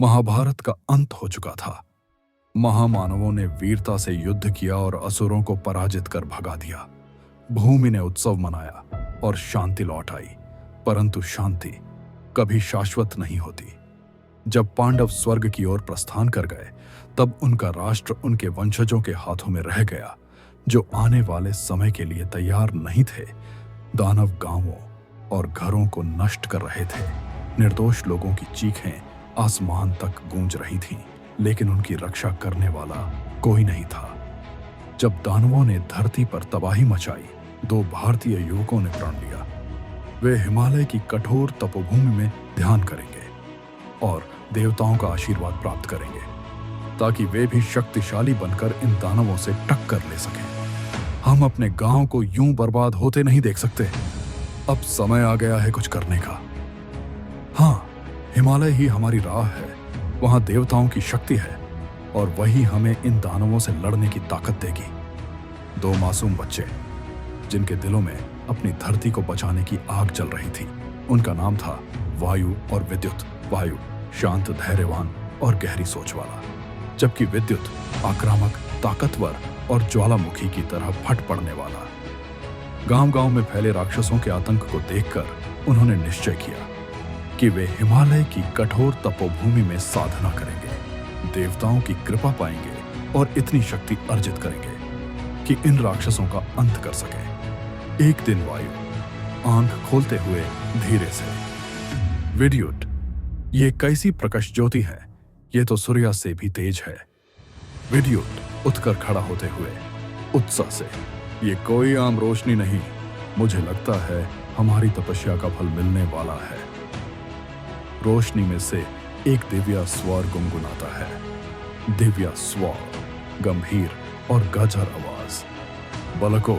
महाभारत का अंत हो चुका था। महामानवों ने वीरता से युद्ध किया और असुरों को पराजित कर भगा दिया। भूमि ने उत्सव मनाया और शांति लौट आई, परंतु शांति कभी शाश्वत नहीं होती। जब पांडव स्वर्ग की ओर प्रस्थान कर गए, तब उनका राष्ट्र उनके वंशजों के हाथों में रह गया, जो आने वाले समय के लिए तैयार नहीं थे। दानव गांवों और घरों को नष्ट कर रहे थे। निर्दोष लोगों की चीखें आसमान तक गूंज रही थीं, लेकिन उनकी रक्षा करने वाला कोई नहीं था। जब दानवों ने धरती पर तबाही मचाई, 2 भारतीय युवकों ने प्रण लिया। वे हिमालय की कठोर तपोभूमि में ध्यान करेंगे और देवताओं का आशीर्वाद प्राप्त करेंगे, ताकि वे भी शक्तिशाली बनकर इन दानवों से टक्कर ले सकें। हम अपने गांव को यूं बर्बाद होते नहीं देख सकते। अब समय आ गया है कुछ करने का। हाँ, हिमालय ही हमारी राह है। वहां देवताओं की शक्ति है और वही हमें इन दानवों से लड़ने की ताकत देगी। 2 मासूम बच्चे, जिनके दिलों में अपनी धरती को बचाने की आग जल रही थी। उनका नाम था वायु और विद्युत। वायु शांत, धैर्यवान और गहरी सोच वाला, जबकि विद्युत आक्रामक, ताकतवर और ज्वालामुखी की तरह फट पड़ने वाला। गांव-गांव में फैले राक्षसों के आतंक को देखकर उन्होंने निश्चय किया कि वे हिमालय की कठोर तपोभूमि में साधना करेंगे, देवताओं की कृपा पाएंगे और इतनी शक्ति अर्जित करेंगे कि इन राक्षसों का अंत कर सके। एक दिन वायु आंख खोलते हुए धीरे से, विद्युत, ये कैसी प्रकाश ज्योति है, ये तो सूर्य से भी तेज है। विद्युत उठकर खड़ा होते हुए उत्साह से, ये कोई आम रोशनी नहीं, मुझे लगता है हमारी तपस्या का फल मिलने वाला है। रोशनी में से एक दिव्य स्वर गुनगुनाता है। दिव्य स्वर, गंभीर और गजर आवाज। बालकों,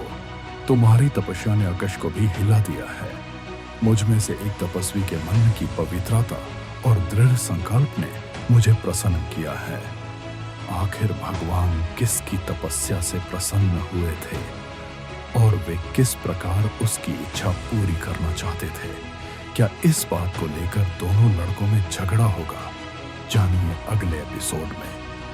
तुम्हारी तपस्या ने आकाश को भी हिला दिया है। मुझ में से एक तपस्वी के मन की पवित्रता और दृढ़ संकल्प ने मुझे प्रसन्न किया है। आखिर भगवान किसकी तपस्या से प्रसन्न हुए थे और वे किस प्रकार उसकी इच्छा पूरी करना चाहते थे? क्या इस बात को लेकर दोनों लड़कों में झगड़ा होगा? जानिए अगले एपिसोड में।